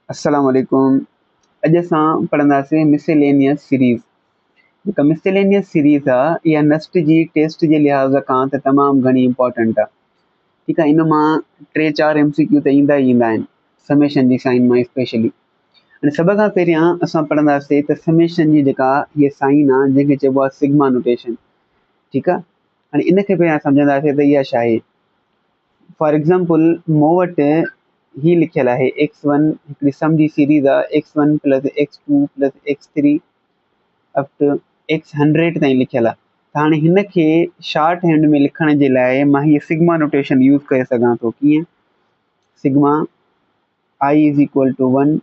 अस्सलाम वालेकुम। अॼु असां पढ़ंदासीं मिसेलेनियस सीरीज़। जेका मिसेलेनियस सीरीज़ आहे इहा नस्ट जी टेस्ट जे लिहाज़ खां त तमामु घणी इंपॉर्टेंट आहे। ठीकु आहे, इन मां 3-4 MCQ त ईंदा ई ईंदा आहिनि, समेशन जी साइन मां स्पेशली। हाणे सभ खां पहिरियां असां पढ़ंदासीं त समेशन जी जेका हीअ साइन आहे जंहिंखे चइबो आहे सिग्मा नोटेशन। ठीकु आहे, हाणे इन खे पहिरियां सम्झंदासीं त इहा छा आहे। फॉर एग्ज़ाम्पल मूं वटि ही लिखियल आहे x1 हिकिड़ी सम जी सीरीज़ आहे x1 plus x2 plus x3 up two x100 ताईं लिखियल आहे। त हाणे हिन खे शॉर्ट हैंड में लिखण जे लाइ मां हीअ सिग्मा नोटेशन यूज़ करे सघां थो। कीअं? Sigma i is equal to 1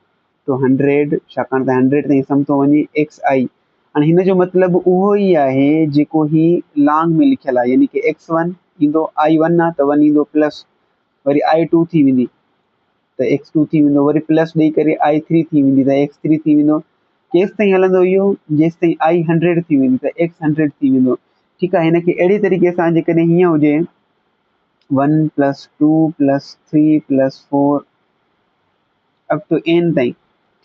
to 100, छाकाणि त 100 ताईं सम थो वञे xi। हाणे हिन जो मतिलबु उहो ई आहे जेको ही लॉन्ग में लिखियल आहे, यानी कि x1 ईंदो i1 आहे त 1 ईंदो प्लस वरी i2 थी वेंदी त x2 थी वेंदो, वरी प्लस ॾेई करे i3 थी वेंदी त x3 थी वेंदो। केसि ताईं हलंदो इहो? जेसि ताईं i100 थी वेंदी त x100 थी वेंदो। ठीकु आहे, हिन खे अहिड़ी तरीक़े सां जेकॾहिं हीअं हुजे 1 plus 2 plus 3 plus 4 up to n ताईं।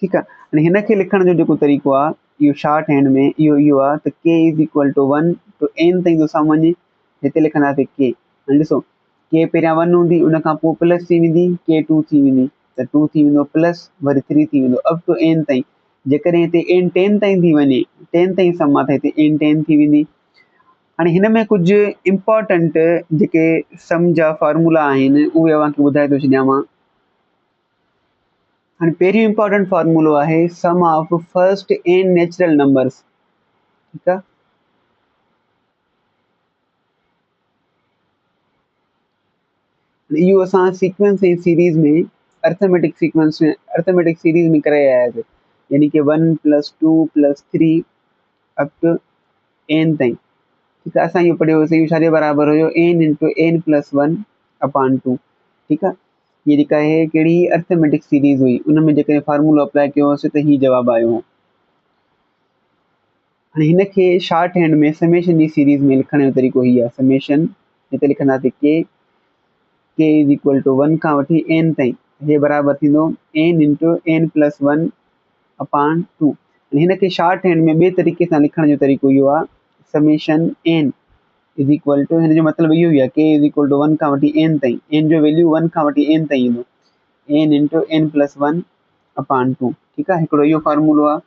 ठीकु आहे, हाणे हिन खे लिखण जो जेको तरीक़ो आहे इहो शॉर्ट हैंड में इहो आहे त k is equal to 1 to n ताईं थो सम वञे, हिते लिखंदासीं k। हाणे ॾिसो k पहिरियां 1 हूंदी, उन खां पोइ प्लस थी वेंदी, k 2 थी वेंदी त 2 थी वेंदो प्लस वरी 3 थी वेंदो अप टू n ताईं। जेकॾहिं हिते n 10 ताईं थी वञे, 10 ताईं सम आहे त हिते n 10 थी वेंदी। हाणे हिन में कुझु इम्पॉर्टेंट जेके सम जा फॉर्मूला आहिनि उहे अव्हांखे ॿुधाए थो छॾियांव। हाणे पहिरियों इम्पॉर्टेंट फॉर्मूलो आहे sum of first n natural numbers. ठीकु आहे, इहो असां सीक्वेंस ऐं सीरीज़ में अर्थमेटिक सीरीज़ में करे आयासीं, यानी कि 1 plus 2 plus 3 up to n ताईं। ठीकु आहे, असां इहो पढ़ियोसीं, इहो छाजे बराबरि हुयो n into n plus 1 upon 2। ठीकु आहे, हीअ जेका आहे कहिड़ी अर्थमेटिक सीरीज़ हुई, उन में जेकॾहिं फार्मूलो अप्लाई कयोसीं त हीउ जवाबु आयो हो। हाणे हिन खे शॉर्ट हैंड में समेशन जी सीरीज़ में लिखण जो तरीक़ो हीअ आहे। समेशन हिते लिखंदासीं k इज़ इक्वल टू 1 खां वठी n ताईं, हे बराबरि थींदो n into n plus 1 upon 2। हिन खे शॉर्ट हैंड में ॿिए तरीक़े सां लिखण जो तरीक़ो इहो आहे, summation n is equal to, हिन जो मतिलबु इहो ई आहे k इज़ इक्वल टू 1 खां वठी n ताईं, n जो वैल्यू 1 खां वठी n ताईं ईंदो, n into n plus 1 upon 2। ठीकु आहे, हिकिड़ो इहो फार्मूलो आहे,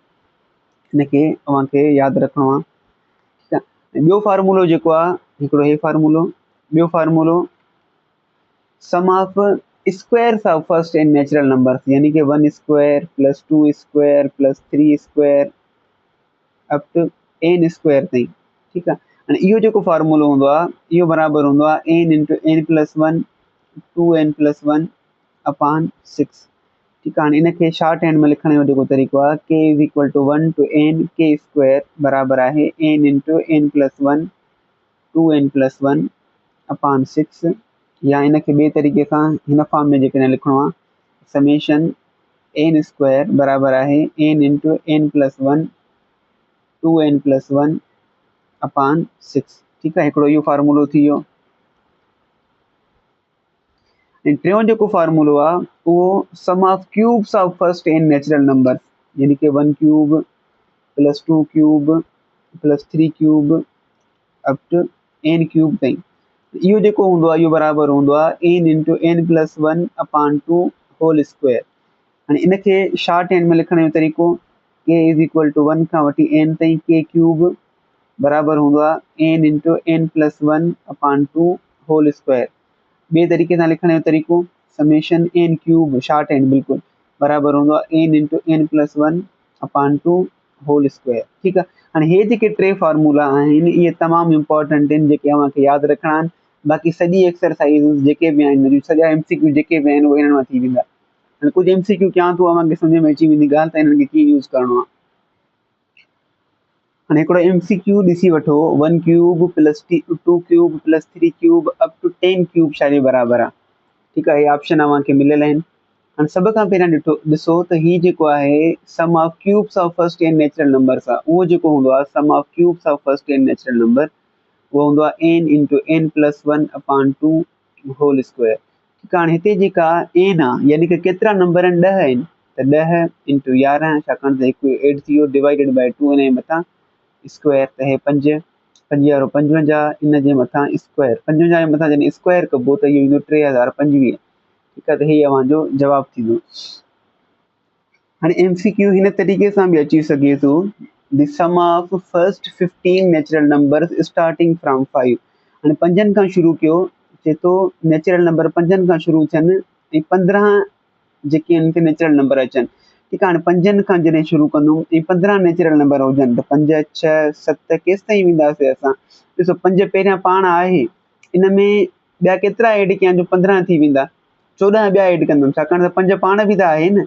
हिन खे अव्हांखे यादि रखिणो आहे। ठीकु आहे, ॿियो फार्मूलो जेको आहे हिकिड़ो हे फार्मूलो, ॿियो फार्मूलो sum of squares of first n natural numbers, यानी कि 1 square plus 2 square plus 3 square up to n square ताईं। ठीकु आहे, हाणे इहो जेको फार्मूलो हूंदो आहे इहो बराबरि हूंदो आहे n into n plus 1 2n plus 1 upon 6। ठीकु आहे, हाणे इन खे शॉर्ट हैंड में लिखण जो जेको तरीक़ो आहे k is equal to 1 to n k square बराबरि आहे n into n plus 1 2n plus 1 upon 6। या इन खे ॿिए तरीक़े सां हिन फॉर्म में जेकॾहिं लिखिणो आहे, समेशन n स्क्वायर बराबरि आहे n into n plus 1 2n plus 1 upon 6। ठीकु आहे, हिकिड़ो इहो फार्मूलो थी वियो। ऐं टियों जेको फार्मूलो आहे उहो sum of cubes of first n natural number, यानी कि 1 cube plus 2 cube plus 3 cube up to n cube ताईं। इहो जेको हूंदो आहे इहो बराबरि हूंदो आहे n into n plus 1 upon 2 whole square. हाणे इन खे शॉर्ट हैंड में लिखण जो तरीक़ो k इज़ इक्वल टू 1 खां वठी n ताईं k क्यूब बराबरि हूंदो आहे n into n plus 1 upon 2 whole square. ॿिए तरीक़े सां लिखण जो तरीक़ो summation n cube shorthand बिल्कुलु बराबरि हूंदो आहे n into n plus 1 upon 2 whole square. ठीकु आहे, हाणे हे जेके टे फार्मूला आहिनि इहे तमामु इंपॉर्टेंट आहिनि, जेके अव्हांखे यादि रखणा आहिनि। बाक़ी सॼी एक्सरसाइज़ जेके बि आहिनि, सॼा MCQ जेके बि आहिनि उहे हिननि मां थी वेंदा। हाणे कुझु MCQ कयां थो, अव्हांखे सम्झ में अची वेंदी ॻाल्हि त हिननि खे कीअं यूज़ करिणो आहे। हाणे हिकिड़ो MCQ ॾिसी वठो, 1 cube plus 2 cube plus 3 cube up to 10 cube छाजे बराबरि आहे। ठीकु आहे, इहे ऑप्शन अव्हांखे मिलियल आहिनि। हाणे सभ खां पहिरियां ॾिसो त हीउ जेको आहे sum of cubes of first n natural numbers आहे, उहो जेको हूंदो आहे sum of cubes of first n natural number उहो हूंदो आहे n into n plus 1 upon 2 whole square. ठीकु आहे, हाणे हिते जेका n आहे यानी कि केतिरा नंबर आहिनि, 10 आहिनि, त त 10 इंटू 11 छाकाणि त हिकु एड थी वियो डिवाइडेड बाय 2 इन जे मथां स्क्वायर त हे 5 5 वारो 55 इन जे मथां स्क्वायर 55 जे मथां जॾहिं स्क्वायर कबो त इहो ईंदो 3025। ठीकु आहे, त हे अव्हांजो जवाबु थींदो। हाणे MCQ हिन तरीक़े सां बि अची सघे थो, the sum of first 15 natural numbers starting from 5। हाणे 5 खां शुरू कयो, चए थो नेचुरल नंबर 5 खां शुरू थियनि ऐं 15 जेके आहिनि नेचुरल नंबर अचनि। ठीकु आहे, हाणे 5 खां जॾहिं शुरू कंदुमि ऐं 15 नेचुरल नंबर हुजनि त 5 6 7 केसि ताईं वेंदासीं असां? ॾिसो 5 पहिरियां पाण आहे, इन में ॿिया केतिरा एड कया जो 15 थी वेंदा, 14 ॿिया एड कंदुमि छाकाणि त 5 पाण बि त आहे न,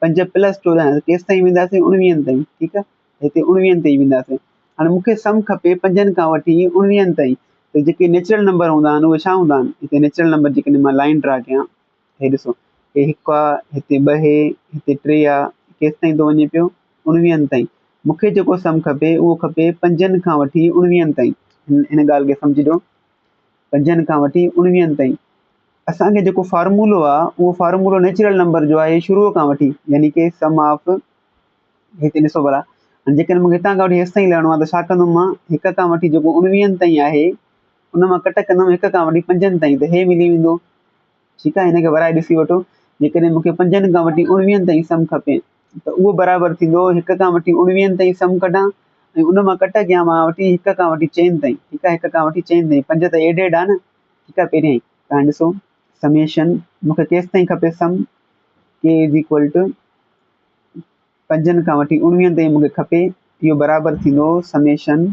5 + 14 केसि ताईं वेंदासीं? 19 ताईं। ठीकु आहे, हिते 19 ताईं वेंदासीं। हाणे मूंखे सम खपे 5 खां वठी 19 ताईं, त जेके नेचुरल नंबर हूंदा आहिनि उहे छा हूंदा आहिनि? हिते नेचुरल नंबर जेके मां लाइन ड्रा कयां, हे ॾिसो, हे 1 आहे, हिते 2 आहे, हिते 3 आहे, केसि ताईं थो वञे पियो? 19 ताईं। मूंखे जेको सम खपे उहो खपे 5 खां वठी 19 ताईं। हिन ॻाल्हि खे सम्झिजो, 5 खां वठी 19 ताईं। असांखे जेको फॉर्मूलो आहे उहो फॉर्मूलो नेचुरल नंबर जो आहे शुरूअ खां वठी, यानी कि सम ऑफ, हिते ॾिसो भला, जेकॾहिं मूंखे हितां खां वठी हेसि ताईं लहणो आहे त छा कंदुमि मां? 1 खां वठी जेको 19 ताईं आहे उन मां कट कंदुमि 1 खां वठी 5 ताईं, त हे मिली वेंदो। ठीकु आहे, हिनखे वराए ॾिसी वठो, जेकॾहिं मूंखे 5 खां वठी 19 ताईं सम खपे त उहो बराबरि थींदो 1 खां वठी 19 ताईं सम कढां ऐं उन मां कट कयां मां वठी 1 खां वठी 4 ताईं। ठीकु आहे, 1 खां वठी 4 ताईं, 5 त एडेड आहे न। ठीकु आहे, पहिरियां ई तव्हां ॾिसो समेशन मूंखे केसि ताईं खपे सम, K = 5 खां वठी 19 ताईं मूंखे खपे, इहो बराबरि थींदो समेशन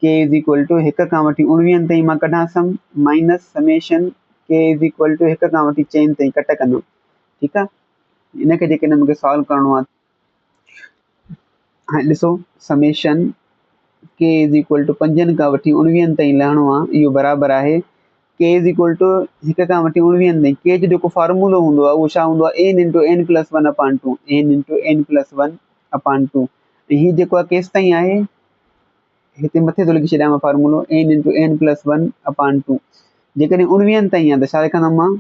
K = 1 खां वठी 19 ताईं मां कढां सम माइनस समेशन K = 1 खां वठी 4 ताईं कट कंदुमि। ठीकु आहे, इनखे जेकॾहिं मूंखे सॉल्व करिणो आहे, हाणे ॾिसो समेशन K = 5 खां वठी 19 ताईं लहणो आहे, इहो बराबरि आहे K = 1 खां वठी 19 ताईं। K जो जेको फॉर्मूलो हूंदो आहे उहो छा हूंदो आहे? n × n + 1/2, n × n + 1/2। ऐं हीउ जेको आहे केसि ताईं आहे? हिते मथे थो लिखी छॾियां मां फॉर्मूलो, n × n + 1/2। जेकॾहिं 19 ताईं आहे त छा लिखंदुमि मां?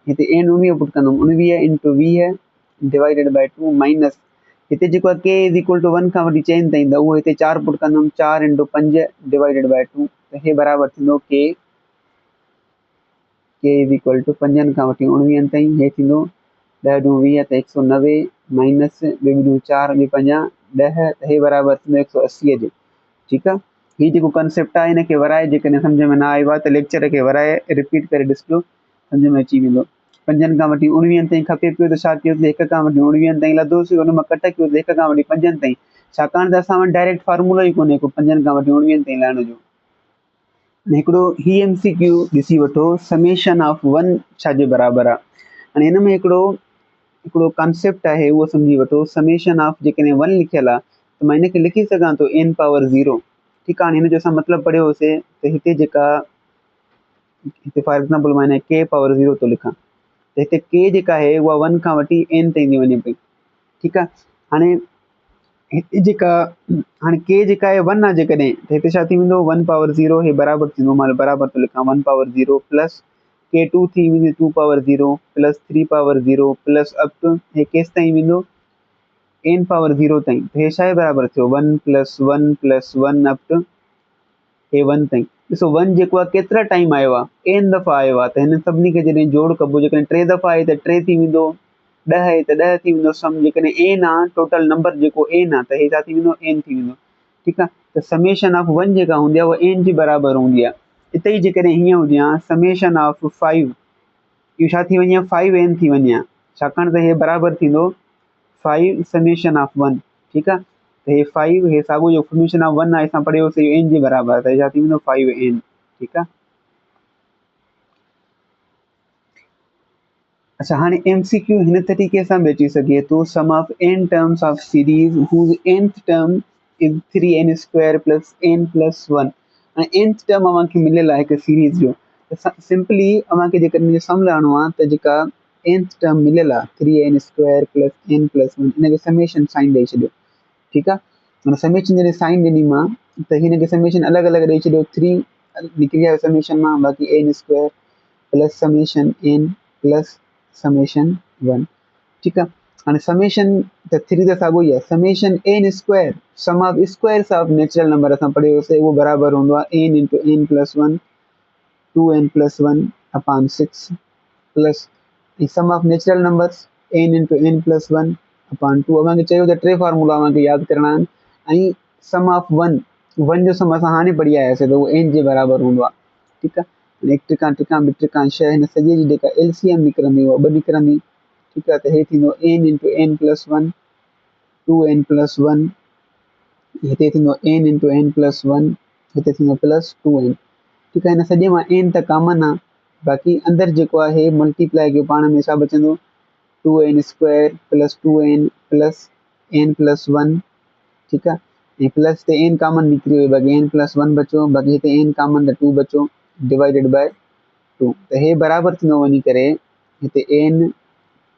हिते n 19 पुट कंदुमि, 19 × 20 डिवाइडेड बाय 2 माइनस हिते जेको आहे K = 1 खां वठी 4 ताईं, त उहो हिते 4 पुट कंदुमि, 4 × 5 डिवाइडेड बाय 2, त हे बराबरि थींदो K = 5 खां वठी 19 ताईं, हे थींदो 10 × 20 त 190 माइनस 2 × 4 ॿी 50 10, त हे बराबरि थींदो 180 जे। ठीकु आहे, हीउ जेको कंसेप्ट आहे हिनखे वराए जेकॾहिं सम्झ में न आयो आहे त लेक्चर खे वराए रिपीट करे ॾिसिजो, सम्झ में अची वेंदो। 5 खां वठी 19 ताईं खपे पियो त छा कयोसीं? 1 खां वठी 19 ताईं लधोसीं, हुन मां कट कयोसीं 1 खां वठी 5 ताईं, छाकाणि त असां वटि डायरेक्ट फॉर्मूलो ई कोन्हे को 5 खां वठी 19 ताईं लहण जो। हिकिड़ो ही MCQ ॾिसी वठो, समेशन ऑफ 1 छाजे बराबरि आहे? हाणे हिन में हिकिड़ो कॉन्सेप्ट आहे, उहो सम्झी वठो। समेशन ऑफ जेकॾहिं 1 लिखियलु आहे त मां हिनखे लिखी सघां थो n⁻0। ठीकु आहे, हाणे हिन जो असां मतिलबु पढ़ियोसीं त हिते जेका, हिते फॉर एग्ज़ाम्पल मां हिन K⁻0 थो लिखां, त हिते K जेका आहे उहा 1 खां वठी n ताईं थी वञे पई। ठीकु आहे, हाणे हिते जेका, हाणे K जेका आहे 1 आहे जेकॾहिं, त हिते छा थी वेंदो? 1⁻0 हे बराबरि थींदो, मां बराबरि थो लिखां 1⁻0 प्लस K2 थी वेंदी 2⁻0 प्लस 3⁻0 प्लस अप टू हे केसि ताईं वेंदो? n⁻0 ताईं। त हे छा आहे बराबरि थियो 1 + 1 + 1 अप टू हे 1 ताईं। ॾिसो 1 जेको आहे केतिरा टाइम आयो आहे? n दफ़ा आयो आहे, त हिन सभिनी खे जॾहिं जोड़ कबो, जेकॾहिं 3 दफ़ा आहे त 3 थी वेंदो, 10 आहे त 10 थी वेंदो सम, जेकॾहिं n आहे टोटल नंबर जेको n आहे त हे छा थी वेंदो? n थी वेंदो। ठीकु आहे, त समेशन ऑफ 1 जेका हूंदी आहे उहा n जे बराबरि हूंदी आहे। हिते ई जेकॾहिं हीअं हुजे हा समेशन ऑफ 5, इहो छा थी वञे? 5n थी वञे हा, छाकाणि त हे बराबरि थींदो 5 समेशन ऑफ 1। ठीकु आहे, त हे 5, हे साॻियो जो समेशन ऑफ 1 आहे, असां पढ़ियोसीं n जे बराबरि, त हे छा थी वेंदो 5n। ठीकु आहे, अच्छा हाणे MCQ हिन तरीक़े सां बि अची सघे थो, sum of n terms of series whose nth term is 3n² + n + 1। हाणे nth टर्म अव्हांखे मिलियल आहे हिकु सीरीज़ जो, त सिंपली अव्हांखे जेकॾहिं हिन जो सम लाहिणो आहे त जेका nth टर्म मिलियल आहे 3n² + n + 1, हिनखे समेशन साइन ॾेई छॾियो। ठीकु आहे, माना समेशन जॾहिं साइन ॾिनी मां त हिनखे समेशन अलॻि अलॻि ॾेई छॾियो, 3 निकिरी आयो समेशन मां, बाक़ी n² plus summation n plus summation 1। ठीकु आहे, हाणे समेशन त 3 त साॻियो ई आहे, summation n square sum of squares of natural number असां पढ़ियोसीं, उहो बराबरि हूंदो आहे n into n plus 1 2n plus 1 upon 6 plus sum of natural numbers n into n plus 1 upon 2। असांखे चयो त टे फार्मूला असांखे यादि करणा आहिनि, ऐं सम ऑफ 1 जो सम असां हाणे पढ़ी आयासीं त उहो n जे बराबरि हूंदो आहे। ठीकु आहे, हिकु टिकां टिकां ॿ टिकां 6, हिन सॼे जी जेका एलसीएम निकिरंदी उहा 2 निकिरंदी। ठीकु आहे, त हे थींदो n into n plus 1 2n plus 1, हिते थींदो n इंटू n प्लस 1, हिते थींदो प्लस 2n। ठीकु आहे, हिन सॼे मां n त कॉमन आहे, बाक़ी अंदरि जेको आहे मल्टीप्लाई कयो पाण में छा बचंदो 2n square plus 2n plus n plus 1। ठीकु आहे, ऐं प्लस ते n कॉमन निकिरी वियो, बाक़ी n प्लस 1 बचो, बाक़ी हिते n कॉमन त 2 बचो डिवाइडेड बाय 2। त हे बराबरि थींदो वञी करे हिते n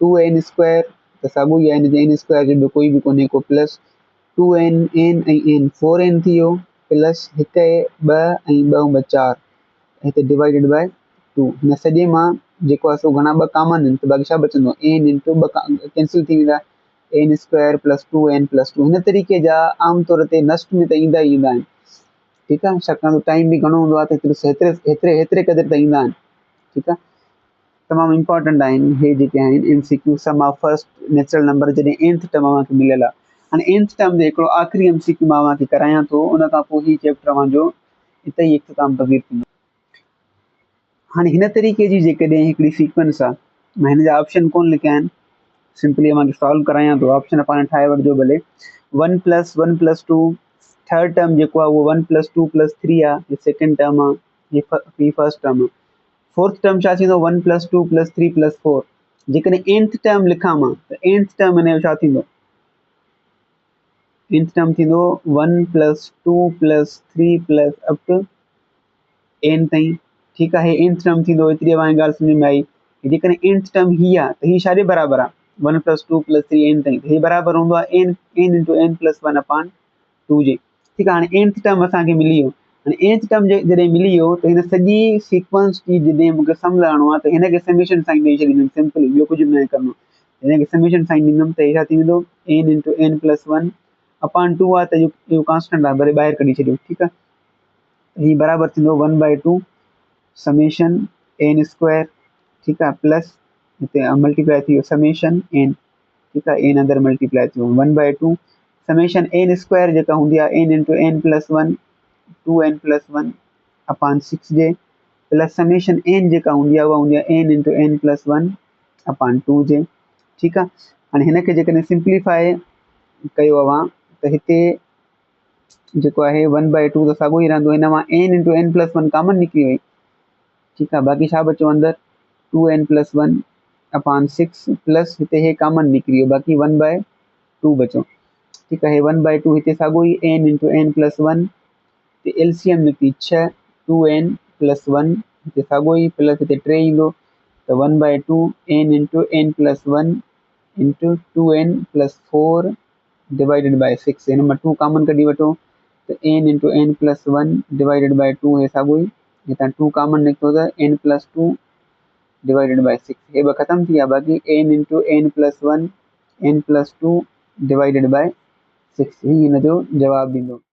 2n स्क्वायर त साॻियो ई आहे, n स्क्वायर जो ॿियो कोई बि कोन्हे को, प्लस 2n n ऐं n 4n थी वियो, प्लस 1 2 ऐं 2 ॿ 4, हिते डिवाइडेड बाय 2। हिन सॼे मां जेको आहे सो घणा 2 कॉमन आहिनि, त बाक़ी छा बचंदो n इंटू 2 कैंसिल थी वेंदा, n square plus 2n plus 2। हिन तरीक़े जा आमतौर ते नस्ट में त ईंदा ई ईंदा आहिनि। ठीकु आहे, छाकाणि त टाइम बि घणो हूंदो आहे त हेतिरे क़दुरु त ईंदा आहिनि। ठीकु आहे, तमामु इम्पॉर्टेंट आहिनि हे जेके आहिनि MCQ sum of first natural number जॾहिं nth टर्म अव्हांखे मिलियल आहे। हाणे nth टर्म जो हिकिड़ो आख़िरी MCQ मां अव्हांखे करायां थो, उन खां पोइ ही चैप्टर अव्हांजो हिते ई इख़्तिताम पज़ीर थींदो। हाणे हिन तरीक़े जी जेकॾहिं हिकिड़ी सीक्वेंस आहे, मां हिन जा ऑप्शन कोन लिखिया आहिनि, सिंपली अव्हांखे सॉल्व करायां थो, ऑप्शन पाण ठाहे वठिजो भले। 1 प्लस 1 प्लस 2, थर्ड टर्म जेको आहे उहो 1 प्लस 2 प्लस 3 आहे, ये सेकेंड टर्म आहे, ये फर्स्ट टर्म आहे। फोर्थ टर्म छा थींदो 1 प्लस 2 प्लस 3 प्लस 4। जेकॾहिं nth टर्म लिखां मां त nth टर्म हिन जो छा थींदो, nth टर्म थींदो 1 plus 2 plus 3 plus up to n ताईं। ठीकु आहे, हे nth टर्म थींदो, एतिरी अव्हांजी ॻाल्हि सम्झ में आई। जेकॾहिं nth टर्म ही आहे त ही छा जे बराबरि आहे 1 प्लस 2 प्लस 3 n ताईं, त हे बराबरि हूंदो आहे n into n plus 1 upon 2 जे। ठीकु आहे, हाणे nth टर्म असांखे मिली वियो। हाणे nth टर्म जॾहिं मिली वियो त हिन सॼी सीक्वेंस जी जॾहिं मूंखे सम लहणो आहे त हिनखे समेशन साइन ॾेई छॾींदुमि, सिंपली ॿियो कुझु बि न आहे करिणो। हिनखे समेशन साइन ॾींदुमि त हे छा थी वेंदो n into n plus 1 upon 2 आहे, त इहो कॉन्स्टेंट आहे, भले ॿाहिरि कढी छॾियो। ठीकु आहे, ही बराबरि थींदो 1/2 समेशन n स्क्वायर। ठीकु आहे, प्लस हिते मल्टीप्लाई थी वियो समेशन n। ठीकु आहे, n अंदरि मल्टीप्लाई थी वियो 1/2 समेशन n स्क्वायर जेका हूंदी आहे n into n plus 1 2n plus 1 upon 6 जे, प्लस समेशन n जेका हूंदी आहे उहा हूंदी आहे n into n plus 1 upon 2 जे। ठीकु आहे, हाणे हिनखे जेकॾहिं सिंप्लीफाई कयो अव्हां त हिते जेको आहे 1/2 त साॻियो ई रहंदो, हिन मां n into n plus 1 common निकिरी वई। ठीकु आहे, बाक़ी छा बचो अंदरि 2n प्लस 1 अपॉन 6 प्लस हिते हे कॉमन निकिरी वियो, बाक़ी 1/2 बचो। ठीकु आहे, हे 1/2 हिते साॻियो ई n इंटू n प्लस 1, हिते एलसीएम निकिती 6 2n प्लस 1, हिते साॻियो ई प्लस हिते 3 ईंदो त 1/2 n into n plus 1 into 2n plus 4 divided by 6। हिन मां 2 कॉमन कढी वठो त n into n plus 1 divided by 2, हे साॻियो ई हितां 2 कॉमन निकितो त n प्लस 2 डिवाइडेड बाय 6, हे ॿ ख़तमु थी विया, बाक़ी n into n plus 1 n plus 2 divided by 6 ही हिन जो जवाबु ॾींदो।